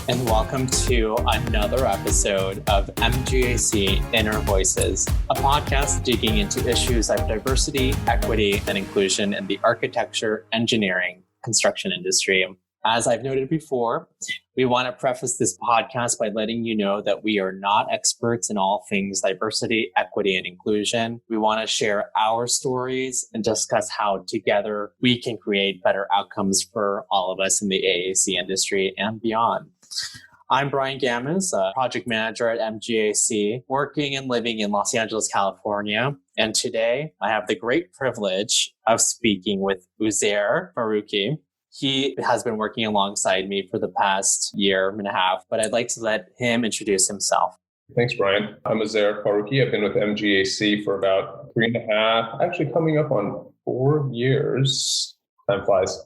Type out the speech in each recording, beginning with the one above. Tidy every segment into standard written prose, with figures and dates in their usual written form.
and welcome to another episode of MGAC Inner Voices, a podcast digging into issues like diversity, equity, and inclusion in the architecture, engineering, construction industry. As I've noted before, we want to preface this podcast by letting you know that we are not experts in all things diversity, equity, and inclusion. We want to share our stories and discuss how together we can create better outcomes for all of us in the AAC industry and beyond. I'm Bryan Gamez, a project manager at MGAC, working and living in Los Angeles, California. And today I have the great privilege of speaking with Uzair Faruqui. He has been working alongside me for the past year and a half, but I'd like to let him introduce himself. Thanks, Bryan. I'm Uzair Faruqui. I've been with MGAC for about 3.5, actually coming up on 4 years. Time flies.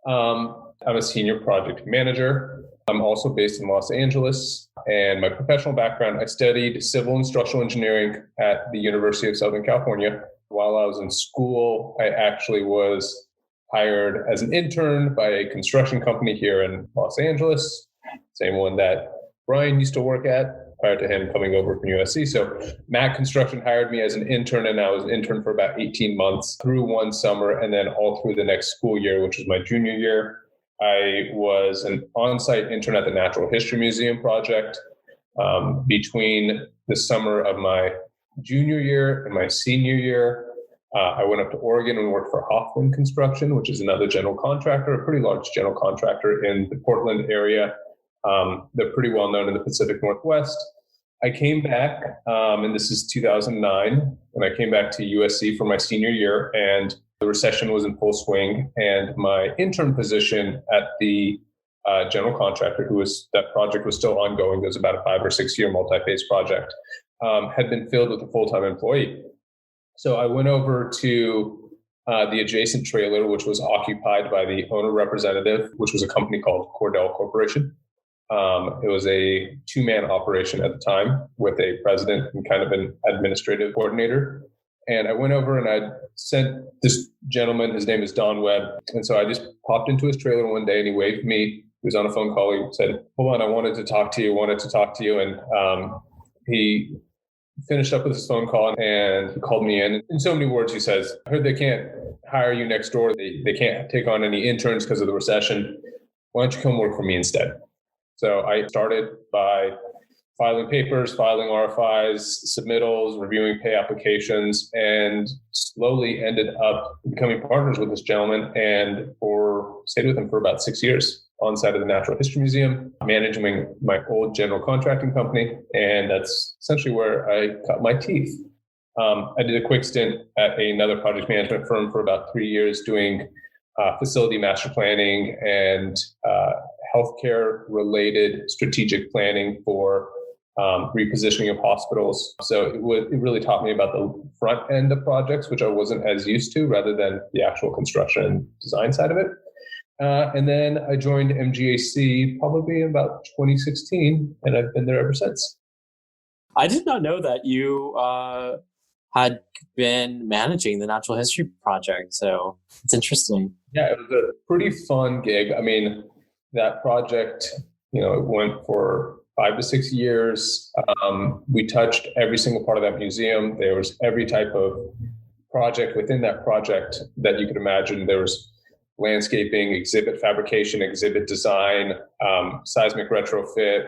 I'm a senior project manager. I'm also based in Los Angeles. And my professional background, I studied civil and structural engineering at the University of Southern California. While I was in school, I actually was hired as an intern by a construction company here in Los Angeles, same one that Bryan used to work at prior to him coming over from USC. So MGAC Construction hired me as an intern, and I was an intern for about 18 months through one summer and then all through the next school year, which was my junior year. I was an on-site intern at the Natural History Museum project between the summer of my junior year and my senior year. I went up to Oregon and worked for Hoffman Construction, which is another general contractor, a pretty large general contractor in the Portland area. They're pretty well known in the Pacific Northwest. I came back, and this is 2009, and I came back to USC for my senior year, and the recession was in full swing, and my intern position at the general contractor, that project was still ongoing, it was about a 5 or 6 year multi-phase project, had been filled with a full-time employee. So I went over to the adjacent trailer, which was occupied by the owner representative, which was a company called Cordell Corporation. It was a 2-man operation at the time with a president and kind of an administrative coordinator. And I went over and I sent this gentleman, his name is Don Webb. And so I just popped into his trailer one day and he waved me. He was on a phone call. He said, "Hold on, I wanted to talk to you. And he finished up with his phone call and he called me in. In so many words, he says, "I heard they can't hire you next door. They can't take on any interns because of the recession. Why don't you come work for me instead?" So I started by filing papers, filing RFIs, submittals, reviewing pay applications, and slowly ended up becoming partners with this gentleman and stayed with him for about 6 years on site of the Natural History Museum, managing my old general contracting company. And that's essentially where I cut my teeth. I did a quick stint at another project management firm for about 3 years doing facility master planning and healthcare related strategic planning for repositioning of hospitals. So it really taught me about the front end of projects, which I wasn't as used to, rather than the actual construction and design side of it. And then I joined MGAC probably in about 2016, and I've been there ever since. I did not know that you had been managing the Natural History Project, so it's interesting. Yeah, it was a pretty fun gig. I mean, that project, it went for 5 to 6 years. We touched every single part of that museum. There was every type of project within that project that you could imagine. There was landscaping, exhibit fabrication, exhibit design, seismic retrofit,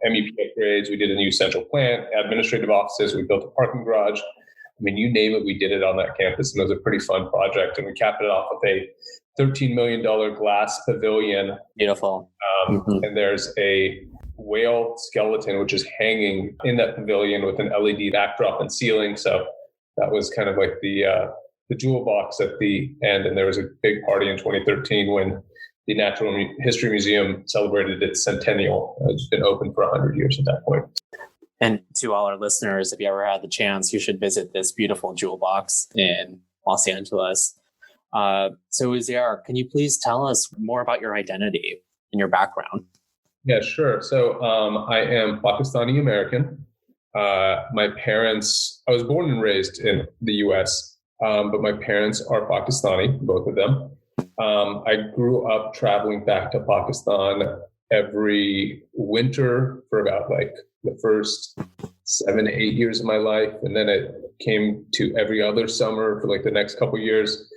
MEP upgrades. We did a new central plant, administrative offices. We built a parking garage. I mean, you name it, we did it on that campus, and it was a pretty fun project. And we capped it off with a $13 million glass pavilion. Beautiful. And there's a whale skeleton, which is hanging in that pavilion with an LED backdrop and ceiling. So that was kind of like the jewel box at the end. And there was a big party in 2013 when the Natural History Museum celebrated its centennial. It's been open for 100 years at that point. And to all our listeners, if you ever had the chance, you should visit this beautiful jewel box in Los Angeles. So Uzair, can you please tell us more about your identity and your background? Yeah, sure. So I am Pakistani American. My parents, I was born and raised in the US, but my parents are Pakistani, both of them. I grew up traveling back to Pakistan every winter for about like the first 7 to 8 years of my life. And then it came to every other summer for like the next couple of years.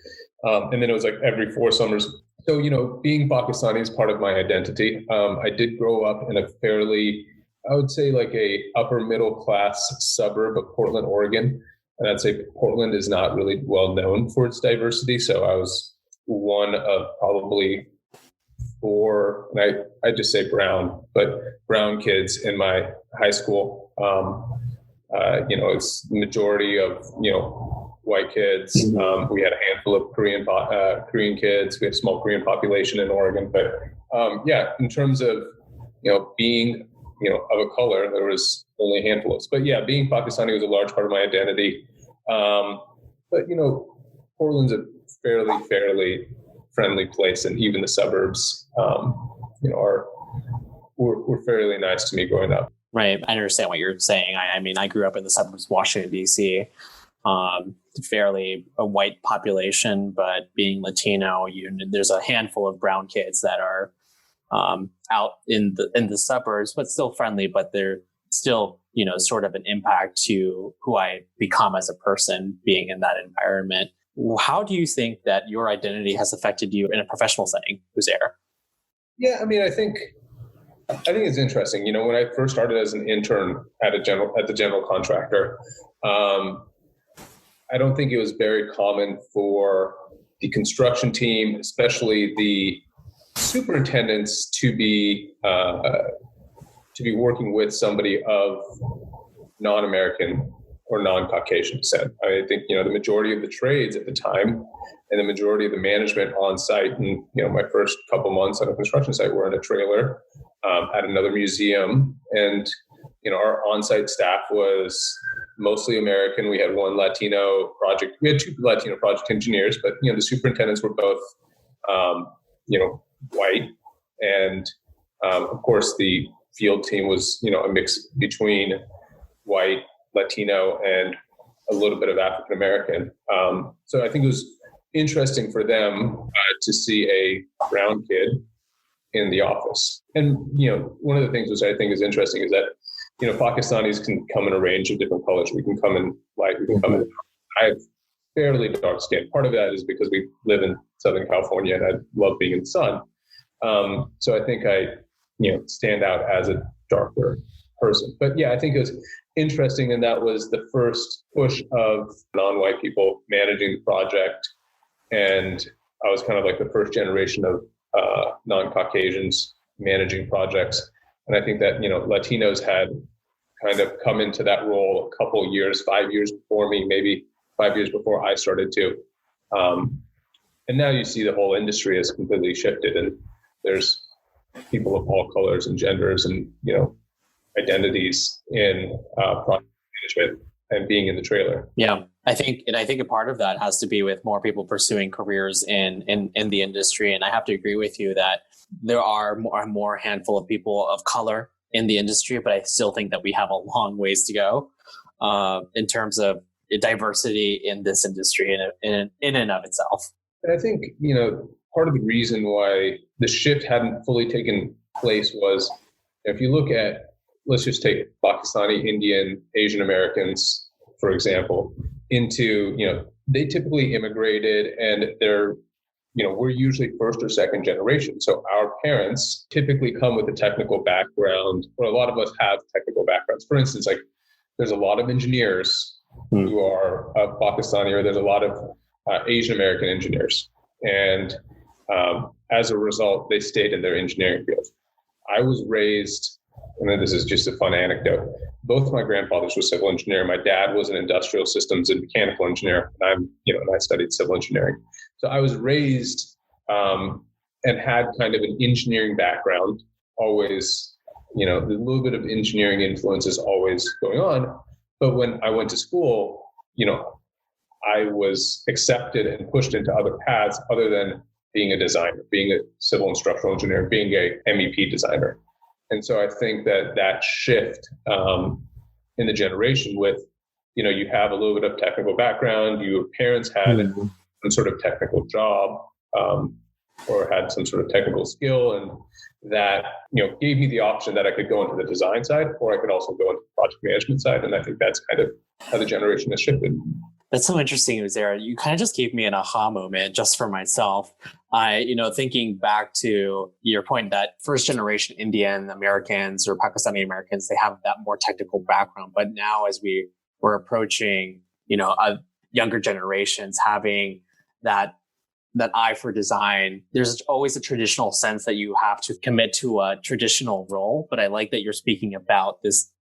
And then it was like every 4 summers. So, being Pakistani is part of my identity. I did grow up in a fairly, I would say like a upper middle class suburb of Portland, Oregon. And I'd say Portland is not really well known for its diversity. So I was one of probably 4, and I just say brown kids in my high school. It's the majority of, white kids. We had a handful of Korean kids. We have a small Korean population in Oregon. But in terms of, being, of a color, there was only a handful of us. But yeah, being Pakistani was a large part of my identity. But, Portland's a fairly friendly place, and even the suburbs, were fairly nice to me growing up. Right. I understand what you're saying. I mean, I grew up in the suburbs of Washington, D.C., fairly a white population, but being Latino, there's a handful of brown kids that are out in the suburbs, but still friendly, but they're still, sort of an impact to who I become as a person being in that environment. How do you think that your identity has affected you in a professional setting, Uzair? Yeah, I mean, I think it's interesting. When I first started as an intern at the general contractor, I don't think it was very common for the construction team, especially the superintendents, to be working with somebody of non-American or non-Caucasian descent. I think, the majority of the trades at the time and the majority of the management on site, and, my first couple months on a construction site were in a trailer at another museum. And, our on-site staff was mostly American. We had 2 Latino project engineers, but, the superintendents were both, white. And, of course, the field team was, a mix between white, Latino, and a little bit of African American. So I think it was interesting for them to see a brown kid in the office. And, one of the things which I think is interesting is that, Pakistanis can come in a range of different colors. We can come in light, we can come in. I have fairly dark skin. Part of that is because we live in Southern California and I love being in the sun. So I think I, stand out as a darker person. But yeah, I think it was interesting, and that was the first push of non-white people managing the project. And I was kind of like the first generation of non-Caucasians managing projects. And I think that, Latinos had kind of come into that role a couple years, 5 years before me, maybe 5 years before I started too. And now you see the whole industry has completely shifted, and there's people of all colors and genders and, identities in project management and being in the trailer. Yeah, I think a part of that has to be with more people pursuing careers in the industry. And I have to agree with you that there are more handful of people of color in the industry, but I still think that we have a long ways to go in terms of diversity in this industry in and of itself. And I think, part of the reason why the shift hadn't fully taken place was, if you look at, let's just take Pakistani, Indian, Asian Americans, for example, into, they typically immigrated, and they're, we're usually first or second generation. So our parents typically come with a technical background, or a lot of us have technical backgrounds. For instance, like there's a lot of engineers who are Pakistani, or there's a lot of Asian American engineers. And as a result, they stayed in their engineering field. I was raised, and then this is just a fun anecdote, both my grandfathers were civil engineer. My dad was an industrial systems and mechanical engineer, and I studied civil engineering. So I was raised and had kind of an engineering background, always, a little bit of engineering influence is always going on. But when I went to school, I was accepted and pushed into other paths other than being a designer, being a civil and structural engineer, being a MEP designer. And so I think that shift in the generation with, you have a little bit of technical background, your parents had some sort of technical job, or had some sort of technical skill, and that gave me the option that I could go into the design side, or I could also go into the project management side. And I think that's kind of how the generation has shifted. That's so interesting, Uzair. You kind of just gave me an aha moment just for myself. Thinking back to your point that first generation Indian Americans or Pakistani Americans, they have that more technical background. But now as we're approaching, younger generations having that eye for design, there's always a traditional sense that you have to commit to a traditional role. But I like that you're speaking about this,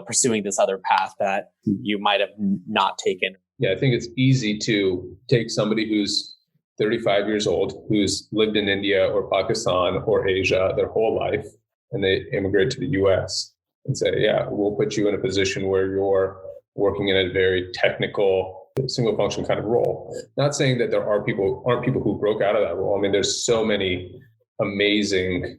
pursuing this other path that you might have not taken. Yeah, I think it's easy to take somebody who's 35 years old, who's lived in India or Pakistan or Asia their whole life, and they immigrate to the US and say, yeah, we'll put you in a position where you're working in a very technical, single function kind of role. Not saying that there aren't people who broke out of that role. I mean, there's so many amazing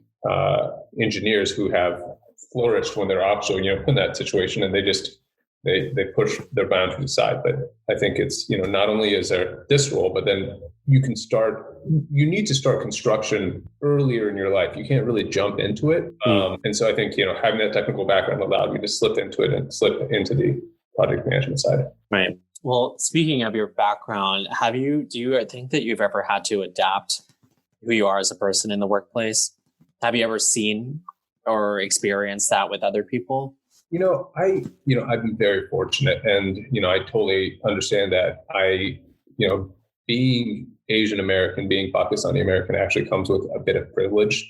engineers who have flourished when they're also in that situation, and they push their boundaries aside. But I think it's not only is there this role, but then you need to start construction earlier in your life. You can't really jump into it. And so I think having that technical background allowed me to slip into it and slip into the project management side. Right. Well, speaking of your background, do you think that you've ever had to adapt who you are as a person in the workplace? Have you ever seen or experienced that with other people? I've been very fortunate, and I totally understand that. Being Asian American, being Pakistani American, actually comes with a bit of privilege.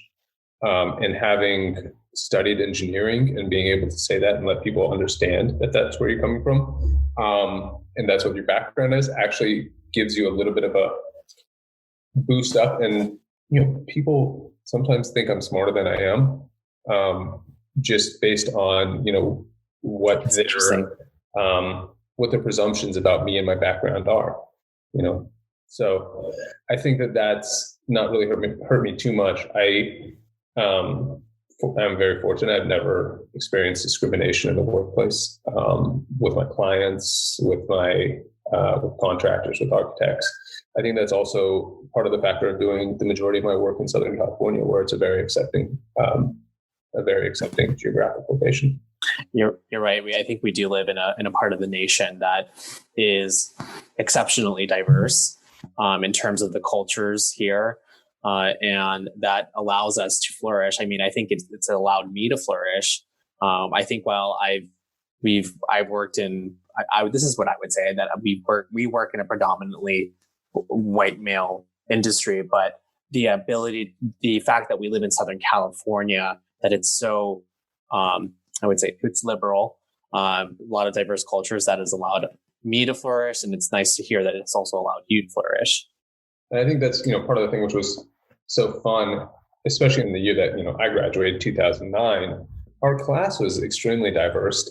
And having studied engineering and being able to say that and let people understand that that's where you're coming from, and that's what your background is, actually gives you a little bit of a boost up. And people sometimes think I'm smarter than I am. Just based on what their presumptions about me and my background are. So I think that's not really hurt me too much. I'm very fortunate. I've never experienced discrimination in the workplace, with my clients, with contractors, with architects. I think that's also part of the factor of doing the majority of my work in Southern California, where it's a very accepting geographic location. You're right. I think we do live in a part of the nation that is exceptionally diverse in terms of the cultures here, and that allows us to flourish. I mean, I think it's allowed me to flourish. I think while I've worked in, this is what I would say, that we work in a predominantly white male industry, but the fact that we live in Southern California, that it's so, I would say it's liberal, a lot of diverse cultures, that has allowed me to flourish. And it's nice to hear that it's also allowed you to flourish. And I think that's, part of the thing which was so fun, especially in the year that, I graduated 2009, our class was extremely diverse.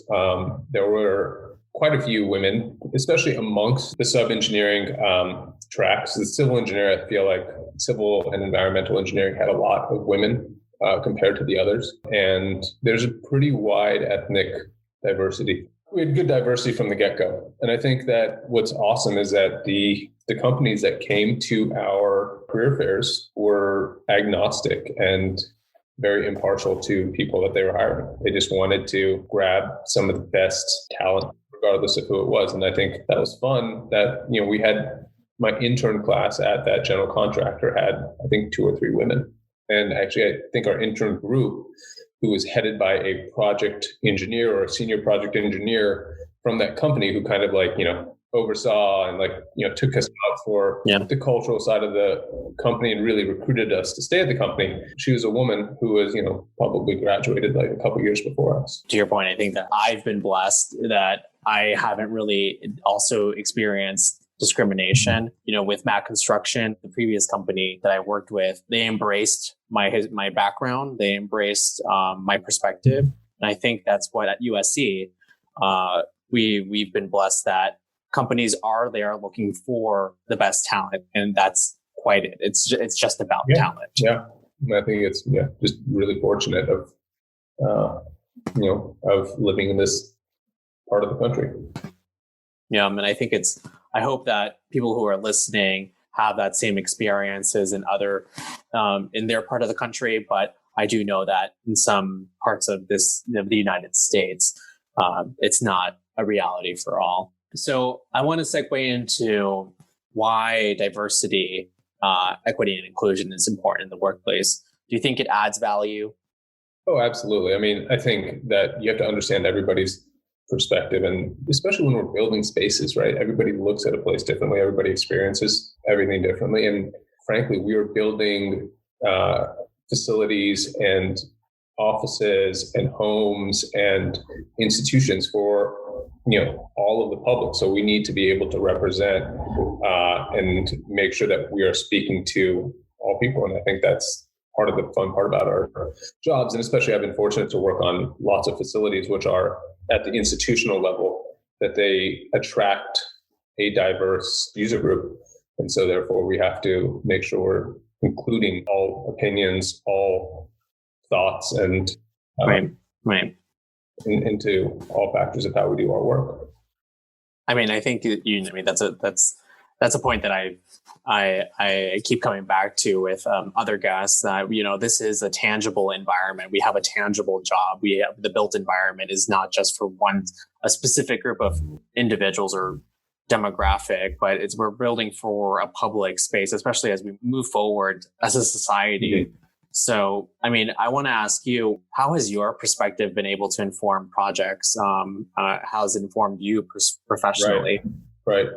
There were quite a few women, especially amongst the sub-engineering tracks. The civil engineer, I feel like civil and environmental engineering had a lot of women compared to the others. And there's a pretty wide ethnic diversity. We had good diversity from the get-go. And I think that what's awesome is that the companies that came to our career fairs were agnostic and very impartial to people that they were hiring. They just wanted to grab some of the best talent, regardless of who it was. And I think that was fun that, we had my intern class at that general contractor had, I think, 2 or 3 women. And actually, I think our intern group, who was headed by a project engineer or a senior project engineer from that company, who kind of oversaw and took us out for the cultural side of the company and really recruited us to stay at the company. She was a woman who was, probably graduated a couple years before us. To your point, I think that I've been blessed that I haven't really also experienced discrimination. With MAC Construction, the previous company that I worked with, they embraced my background. They embraced my perspective. And I think that's what at USC, we've been blessed that companies are there looking for the best talent. And that's quite it. It's just about talent. Yeah. And I think it's just really fortunate of living in this part of the country. Yeah. And I think I hope that people who are listening have that same experiences in other in their part of the country, but I do know that in some parts of the United States, it's not a reality for all. So I want to segue into why diversity, equity, and inclusion is important in the workplace. Do you think it adds value? Oh, absolutely. I mean, I think that you have to understand everybody's perspective, and especially when we're building spaces, right? Everybody looks at a place differently. Everybody experiences everything differently. And frankly, we are building facilities and offices and homes and institutions for all of the public. So we need to be able to represent and make sure that we are speaking to all people. And I think that's part of the fun part about our jobs. And especially I've been fortunate to work on lots of facilities which are at the institutional level, that they attract a diverse user group. And so therefore we have to make sure we're including all opinions, all thoughts, and right. into all factors of how we do our work. I mean, I think that's a point that I keep coming back to with other guests, that this is a tangible environment. We have a tangible job. We have the built environment is not just for a specific group of individuals or demographic, but we're building for a public space, especially as we move forward as a society. Mm-hmm. So, I mean, I want to ask you, how has your perspective been able to inform projects? How has it informed you professionally? Right.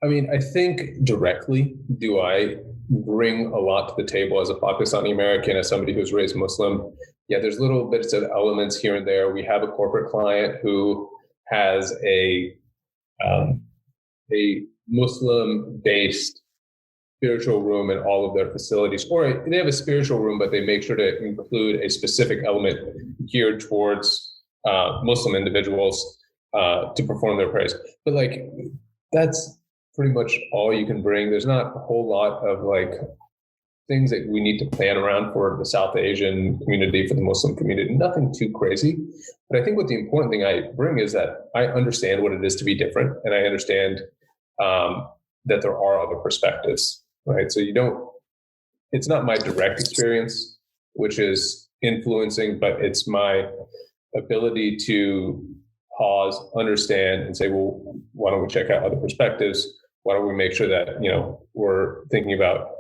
I mean, I think directly, do I bring a lot to the table as a Pakistani American, as somebody who's raised Muslim? Yeah, there's little bits of elements here and there. We have a corporate client who has a Muslim-based spiritual room in all of their facilities, or they have a spiritual room, but they make sure to include a specific element geared towards Muslim individuals to perform their prayers. But that's pretty much all you can bring. There's not a whole lot of things that we need to plan around for the South Asian community, for the Muslim community, nothing too crazy. But I think what the important thing I bring is that I understand what it is to be different, and I understand that there are other perspectives, right? So it's not my direct experience, which is influencing, but it's my ability to pause, understand, and say, well, why don't we check out other perspectives? Why don't we make sure that, we're thinking about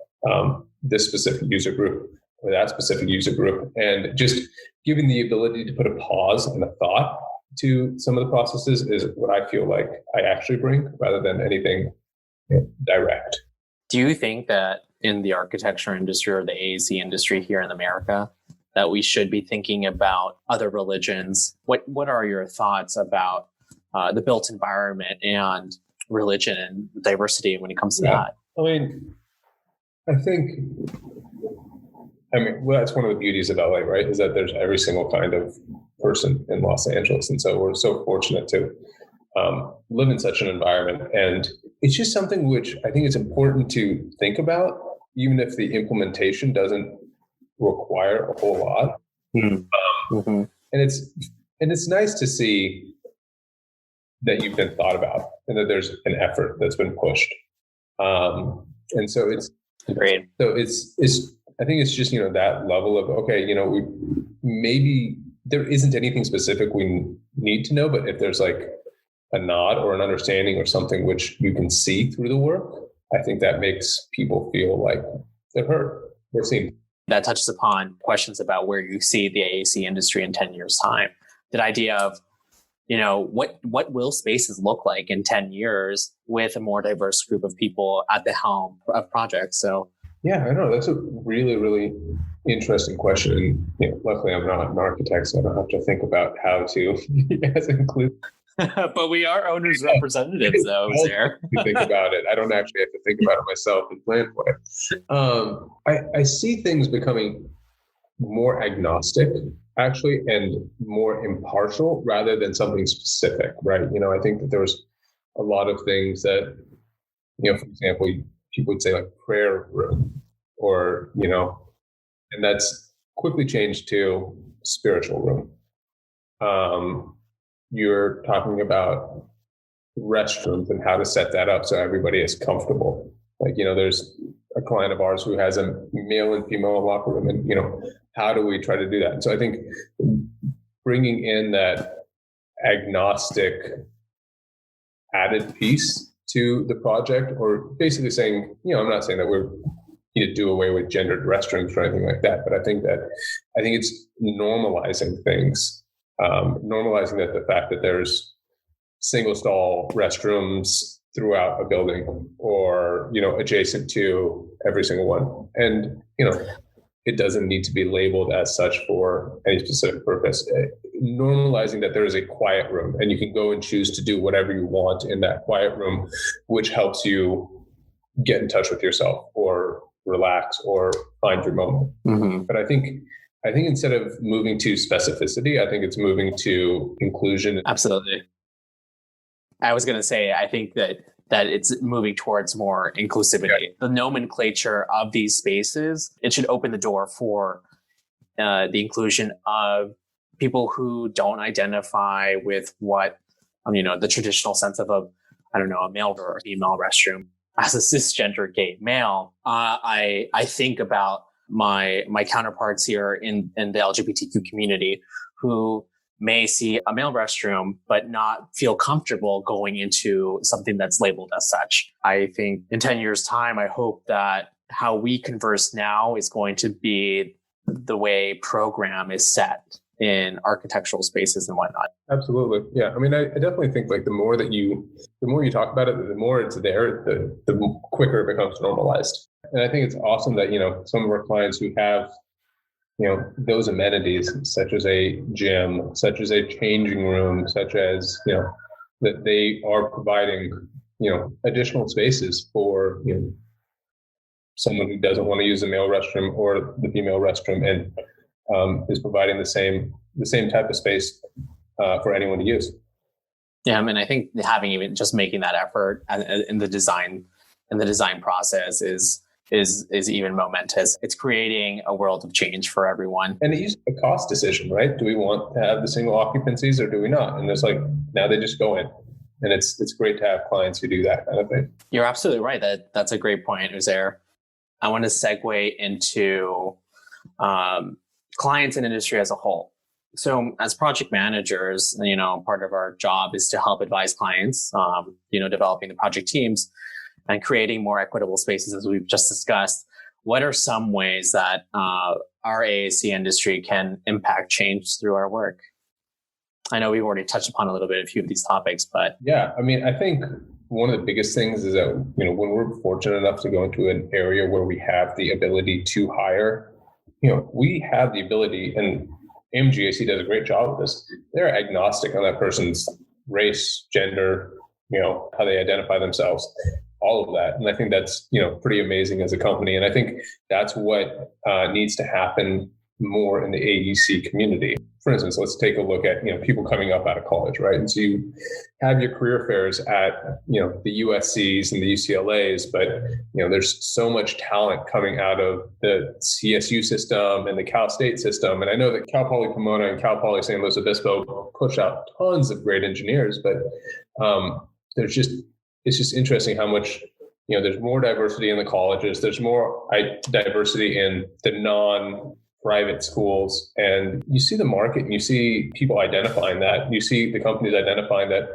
this specific user group or that specific user group, and just giving the ability to put a pause and a thought to some of the processes is what I feel like I actually bring, rather than anything direct. Do you think that in the architecture industry or the AEC industry here in America, that we should be thinking about other religions? What are your thoughts about the built environment and religion and diversity when it comes to that? I mean, that's one of the beauties of LA, right? Is that there's every single kind of person in Los Angeles. And so we're so fortunate to live in such an environment. And it's just something which I think it's important to think about, even if the implementation doesn't require a whole lot. Mm-hmm. And it's nice to see that you've been thought about and that there's an effort that's been pushed. And so it's great. So I think it's just, that level of, okay, we maybe there isn't anything specific we need to know, but if there's a nod or an understanding or something which you can see through the work, I think that makes people feel like they're heard, they're seen. That touches upon questions about where you see the AEC industry in 10 years' time. That idea of, what will spaces look like in 10 years with a more diverse group of people at the helm of projects? So, yeah, I know that's a really, really interesting question. And luckily, I'm not an architect, so I don't have to think about how to include. But we are owners' representatives, though, Uzair. Think about it. I don't actually have to think about it myself and plan for it. I see things becoming more agnostic, actually, and more impartial rather than something specific, right? I think that there's a lot of things that, for example, people would say prayer room, or, and that's quickly changed to spiritual room. You're talking about restrooms and how to set that up so everybody is comfortable. There's client of ours who has a male and female locker room, and how do we try to do that? And so I think bringing in that agnostic added piece to the project, or basically saying, I'm not saying that we need to do away with gendered restrooms or anything like that, but I think it's normalizing things, normalizing that the fact that there's single stall restrooms throughout a building, or adjacent to every single one, and it doesn't need to be labeled as such for any specific purpose. Normalizing that there is a quiet room and you can go and choose to do whatever you want in that quiet room, which helps you get in touch with yourself or relax or find your moment. Mm-hmm. But I think instead of moving to specificity, I think it's moving to inclusion. Absolutely. I was going to say, I think that it's moving towards more inclusivity. Yeah. The nomenclature of these spaces, it should open the door for the inclusion of people who don't identify with what, the traditional sense of a male or a female restroom. As a cisgender gay male, I think about my counterparts here in the LGBTQ community who may see a male restroom, but not feel comfortable going into something that's labeled as such. I think in 10 years' time, I hope that how we converse now is going to be the way program is set in architectural spaces and whatnot. Absolutely. Yeah. I definitely think the more you talk about it, the more it's there, the quicker it becomes normalized. And I think it's awesome that, some of our clients who have those amenities, such as a gym, such as a changing room, such as, that they are providing, additional spaces for, someone who doesn't want to use the male restroom or the female restroom, and is providing the same type of space for anyone to use. Yeah. I think having even just making that effort in the design process is even momentous. It's creating a world of change for everyone. And it's a cost decision, right? Do we want to have the single occupancies or do we not? And there's now they just go in, and it's great to have clients who do that kind of thing. You're absolutely right. That's a great point, Uzair. I want to segue into clients and industry as a whole. So as project managers, part of our job is to help advise clients, developing the project teams and creating more equitable spaces, as we've just discussed. What are some ways that our AAC industry can impact change through our work? I know we've already touched upon a few of these topics, but... Yeah, I think one of the biggest things is that, when we're fortunate enough to go into an area where we have the ability to hire, we have the ability, and MGAC does a great job of this. They're agnostic on that person's race, gender, how they identify themselves, all of that. And I think that's, pretty amazing as a company. And I think that's what needs to happen more in the AEC community. For instance, let's take a look at, people coming up out of college, right? And so you have your career fairs at, the USCs and the UCLAs, but, there's so much talent coming out of the CSU system and the Cal State system. And I know that Cal Poly Pomona and Cal Poly San Luis Obispo push out tons of great engineers, but it's just interesting how much, there's more diversity in the colleges. There's more diversity in the non-private schools. And you see the market and you see people identifying that. You see the companies identifying that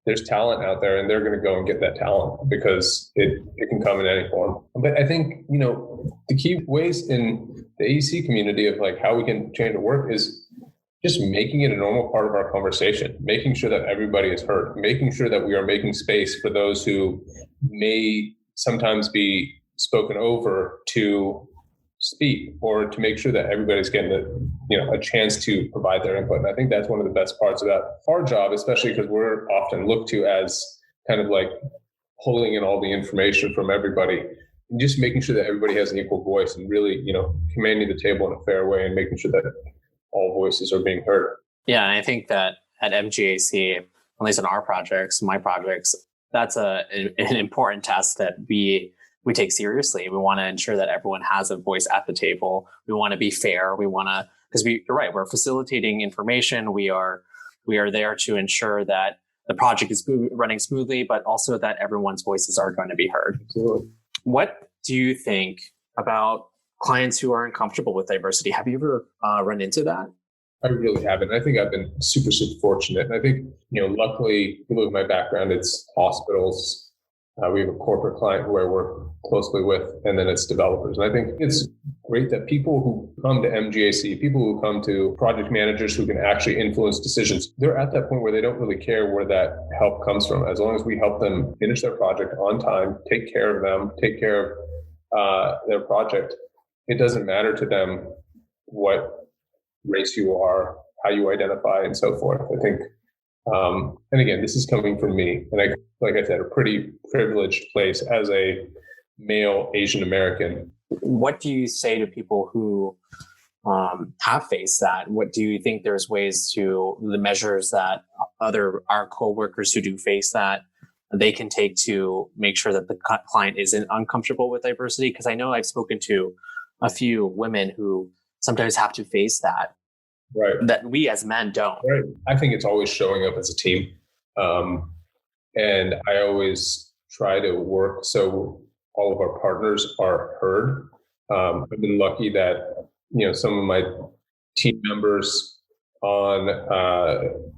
there's talent out there and they're going to go and get that talent because it can come in any form. But I think, the key ways in the AEC community of how we can change the work is just making it a normal part of our conversation, making sure that everybody is heard, making sure that we are making space for those who may sometimes be spoken over to speak, or to make sure that everybody's getting a chance to provide their input. And I think that's one of the best parts about our job, especially because we're often looked to as kind of pulling in all the information from everybody, and just making sure that everybody has an equal voice and really, commanding the table in a fair way and making sure that all voices are being heard. Yeah, and I think that at MGAC, at least in our projects, my projects, that's an important task that we take seriously. We want to ensure that everyone has a voice at the table. We want to be fair. We want to, because you're right, we're facilitating information. We are there to ensure that the project is running smoothly, but also that everyone's voices are going to be heard. Absolutely. What do you think about clients who are uncomfortable with diversity? Have you ever run into that? I really haven't. I think I've been super, super fortunate. And I think, luckily, if you look at my background, it's hospitals. We have a corporate client who I work closely with, and then it's developers. And I think it's great that people who come to MGAC, people who come to project managers who can actually influence decisions, they're at that point where they don't really care where that help comes from. As long as we help them finish their project on time, take care of them, take care of their project, it doesn't matter to them what race you are, how you identify, and so forth. I think, and again, this is coming from me, and like I said, a pretty privileged place as a male Asian American. What do you say to people who have faced that? What do you think there's ways to the measures that our coworkers who do face that they can take to make sure that the client isn't uncomfortable with diversity? Because I know I've spoken to a few women who sometimes have to face that. Right. That we as men don't. Right. I think it's always showing up as a team. And I always try to work so all of our partners are heard. I've been lucky that, some of my team members on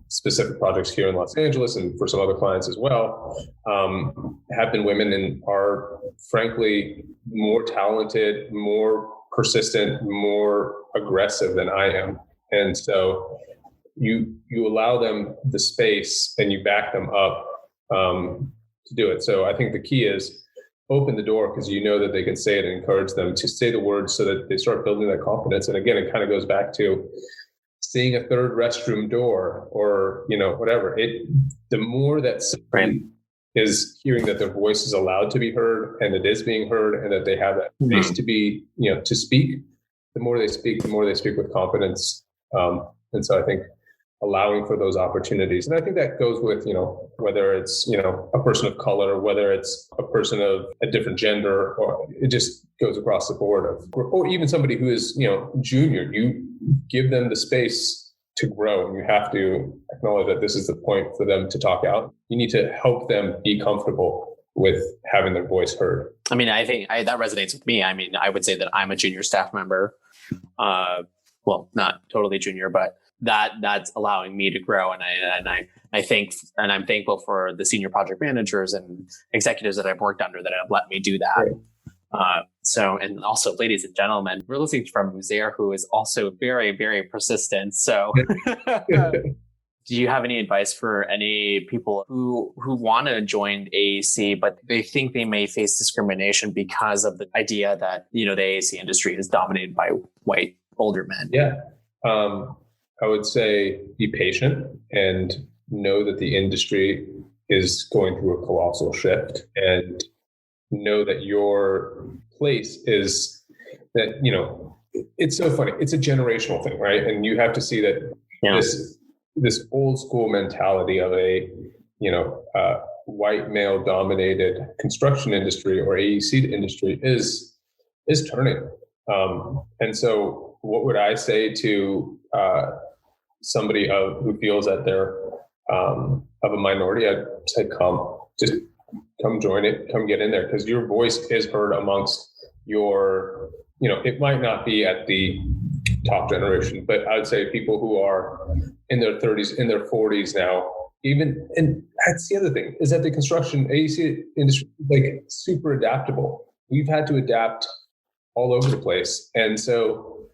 specific projects here in Los Angeles and for some other clients as well, have been women and are frankly more talented, more persistent, more aggressive than I am. And so you allow them the space and you back them up to do it. So I think the key is open the door, because you know that they can say it and encourage them to say the words so that they start building that confidence. And again, it kind of goes back to seeing a third restroom door or, whatever. The more that someone is hearing that their voice is allowed to be heard and it is being heard and that they have that space to be, to speak, the more they speak with confidence. And so I think allowing for those opportunities. And I think that goes with, whether it's, a person of color, whether it's a person of a different gender, or it just goes across the board or even somebody who is, junior, you give them the space to grow, and you have to acknowledge that this is the point for them to talk out. You need to help them be comfortable with having their voice heard. I mean, I think that resonates with me. I mean, I would say that I'm a junior staff member. Well, not totally junior, but that's allowing me to grow. And I think, and I'm thankful for the senior project managers and executives that I've worked under that have let me do that. Right. And also, ladies and gentlemen, we're listening from Uzair, who is also very, very persistent. So do you have any advice for any people who want to join AAC, but they think they may face discrimination because of the idea that, the AAC industry is dominated by white older men? Yeah. I would say be patient and know that the industry is going through a colossal shift, and know that your place is that, it's so funny. It's a generational thing, right? And you have to see that this old school mentality of a, white male dominated construction industry or AEC industry is turning. And so what would I say to somebody who feels that they're of a minority? I'd say come join it, come get in there, because your voice is heard amongst your, it might not be at the top generation, but I'd say people who are in their 30s, in their 40s now, even, and that's the other thing, is that the construction AEC industry is like super adaptable. We've had to adapt all over the place. And so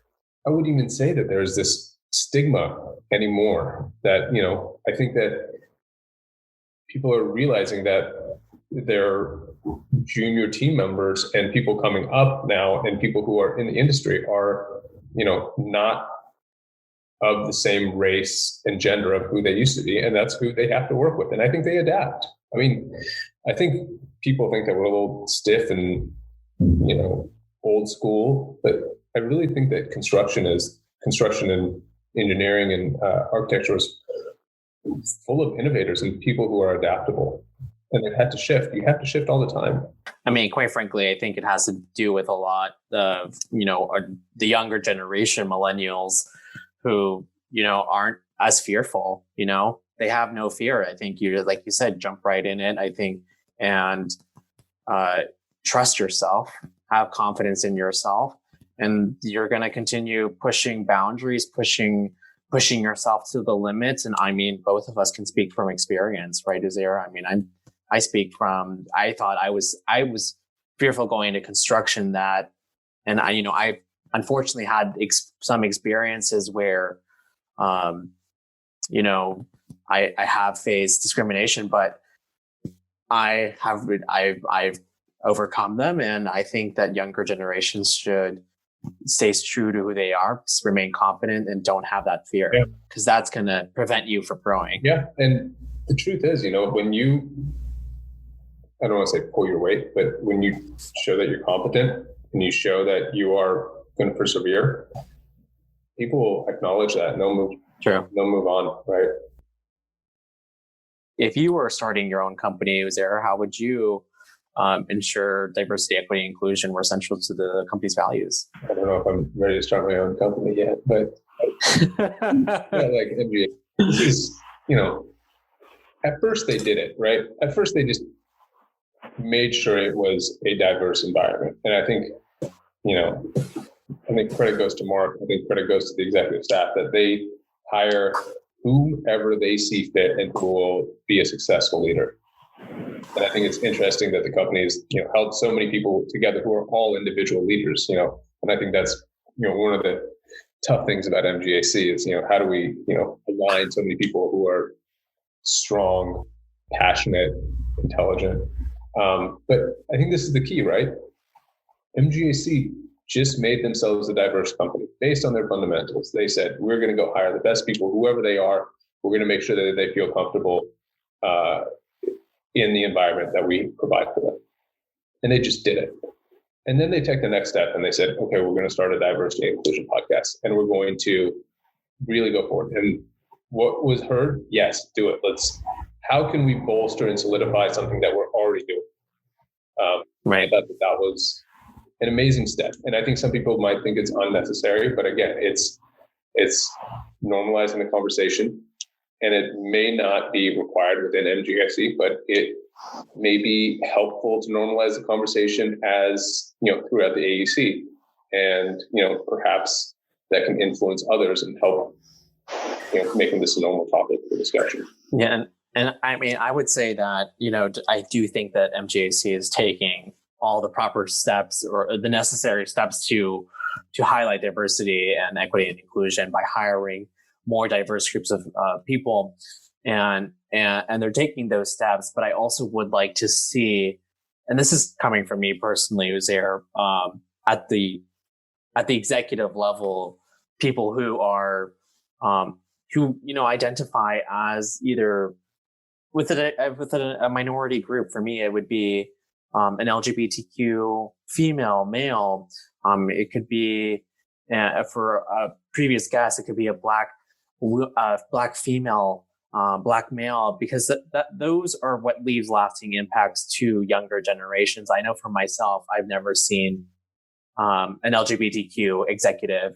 I wouldn't even say that there's this stigma anymore, that, I think that people are realizing that their junior team members and people coming up now and people who are in the industry are, not of the same race and gender of who they used to be. And that's who they have to work with. And I think they adapt. I mean, I think people think that we're a little stiff and, old school, but I really think that construction and engineering and architecture is full of innovators and people who are adaptable. And they've had to shift. You have to shift all the time. I mean, quite frankly, I think it has to do with a lot of, the younger generation, millennials, who, aren't as fearful, they have no fear. I think like you said, jump right in it, I think, and trust yourself. have confidence in yourself, and you're going to continue pushing boundaries, pushing yourself to the limits. And I mean, both of us can speak from experience, right, Uzair? I mean, I speak from, I thought I was fearful going into construction and I unfortunately had some experiences where, I have faced discrimination, but I've overcome them. And I think that younger generations should stay true to who they are, remain confident, and don't have that fear, because that's going to prevent you from growing. Yeah. And the truth is, when you, I don't want to say pull your weight, but when you show that you're competent and you show that you are going to persevere, people will acknowledge that and they'll move on, right? If you were starting your own company, Uzair, how would you ensure diversity, equity, and inclusion were central to the company's values? I don't know if I'm ready to start my own company yet, but like MGA, this is, at first they did it, right? At first they just made sure it was a diverse environment. And I think, credit goes to Mark. I think credit goes to the executive staff that they hire whomever they see fit and who will be a successful leader. And I think it's interesting that the company has, held so many people together who are all individual leaders, and I think that's, one of the tough things about MGAC is, how do we, align so many people who are strong, passionate, intelligent. But I think this is the key, right? MGAC just made themselves a diverse company based on their fundamentals. They said, we're going to go hire the best people, whoever they are. We're going to make sure that they feel comfortable in the environment that we provide for them. And they just did it. And then they took the next step and they said, okay, we're going to start a diversity and inclusion podcast, and we're going to really go forward. And what was heard? Yes, do it. How can we bolster and solidify something that we're already doing? Right. I thought that was an amazing step. And I think some people might think it's unnecessary, but again, it's normalizing the conversation. And it may not be required within MGAC, but it may be helpful to normalize the conversation as, throughout the AEC. And, perhaps that can influence others and help, making this a normal topic for discussion. Yeah. And I mean, I would say that, I do think that MGAC is taking all the proper steps or the necessary steps to highlight diversity and equity and inclusion by hiring more diverse groups of people, and they're taking those steps. But I also would like to see, and this is coming from me personally, Uzair, at the executive level, people who are who identify as either with a minority group. For me, it would be an LGBTQ female, male. It could be for a previous guest, it could be a black female, black male, because those are what leaves lasting impacts to younger generations. I know for myself, I've never seen an LGBTQ executive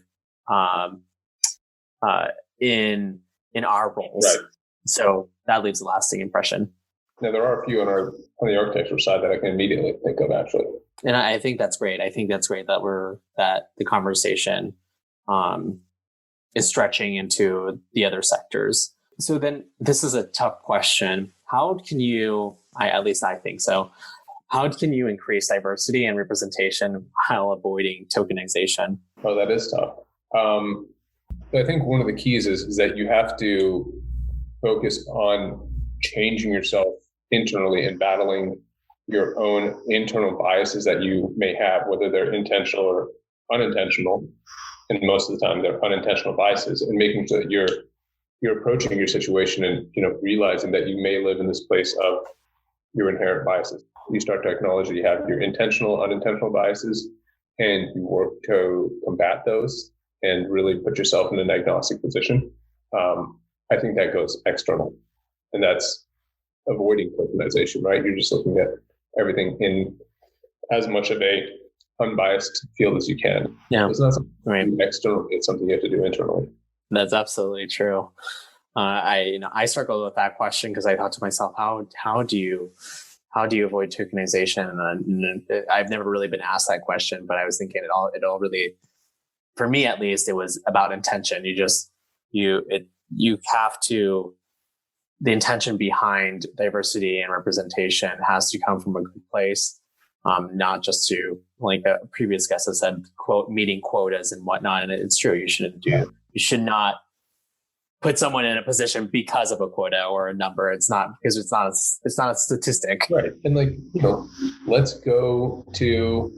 in our roles. Right. So that leaves a lasting impression. Now, there are a few on the architecture side that I can immediately think of, actually. And I think that's great. I think that's great that the conversation is stretching into the other sectors. So then this is a tough question. How can you, at least I think so, how can you increase diversity and representation while avoiding tokenization? Oh, that is tough. I think one of the keys is that you have to focus on changing yourself internally and battling your own internal biases that you may have, whether they're intentional or unintentional. And most of the time they're unintentional biases, and making sure that you're approaching your situation and, realizing that you may live in this place of your inherent biases. You start to acknowledge that you have your intentional, unintentional biases, and you work to combat those and really put yourself in an agnostic position. I think that goes external, and that's avoiding tokenization, right? You're just looking at everything in as much of a unbiased field as you can. Yeah. It's not something external, it's something you have to do internally. That's absolutely I struggled with that question because I thought to myself, how do how do you avoid tokenization? And I've never really been asked that question, but I was thinking it all really, for me at least, it was about intention. You have to, the intention behind diversity and representation has to come from a good place, not just to, like a previous guest has said, quote, meeting quotas and whatnot. And it's true. You should not put someone in a position because of a quota or a number. It's not because it's not a statistic. Right. And let's go to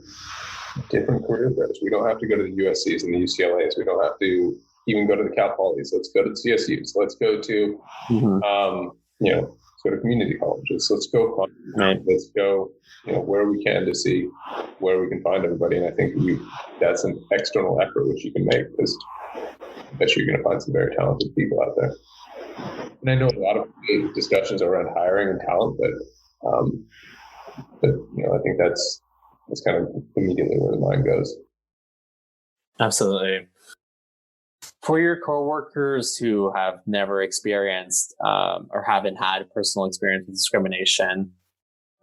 different career fairs. We don't have to go to the USCs and the UCLAs. We don't have to even go to the Cal Polys. Let's go to the CSUs. Let's go to, let's go to community colleges. Let's go fund. Right. Let's go, where we can to see where we can find everybody. And I think that's an external effort which you can make, because I bet you're going to find some very talented people out there. And I know a lot of discussions around hiring and talent, but I think that's kind of immediately where the mind goes. Absolutely. For your coworkers who have never experienced or haven't had personal experience with discrimination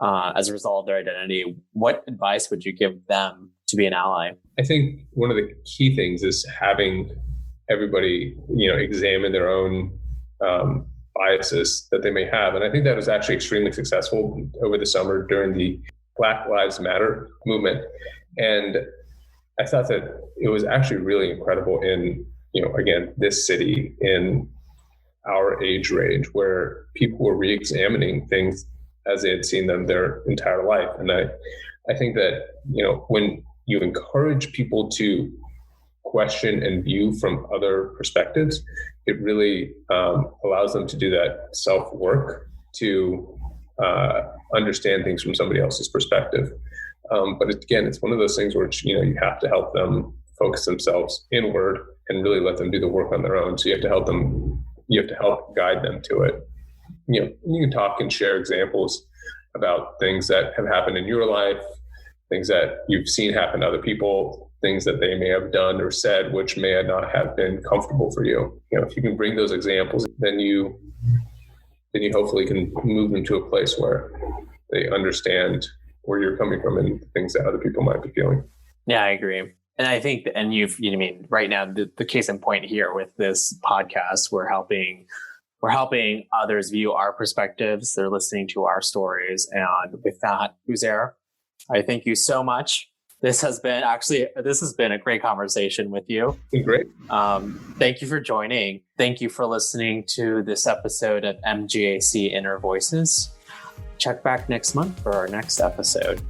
as a result of their identity, what advice would you give them to be an ally? I think one of the key things is having everybody, examine their own biases that they may have. And I think that was actually extremely successful over the summer during the Black Lives Matter movement. And I thought that it was actually really incredible in, again, this city, in our age range, where people were re-examining things as they had seen them their entire life. And I think that, when you encourage people to question and view from other perspectives, it really allows them to do that self-work to understand things from somebody else's perspective. But again, it's one of those things where, you have to help them focus themselves inward and really let them do the work on their own. So you have to help guide them to it. You can talk and share examples about things that have happened in your life, things that you've seen happen to other people, things that they may have done or said which may not have been comfortable for you. If you can bring those examples, then you hopefully can move them to a place where they understand where you're coming from and things that other people might be feeling. Yeah, I agree. And I think, and right now, the case in point here with this podcast, we're helping others view our perspectives. They're listening to our stories. And with that, Uzair, I thank you so much. This has been a great conversation with you. It's been great. Thank you for joining. Thank you for listening to this episode of MGAC Inner Voices. Check back next month for our next episode.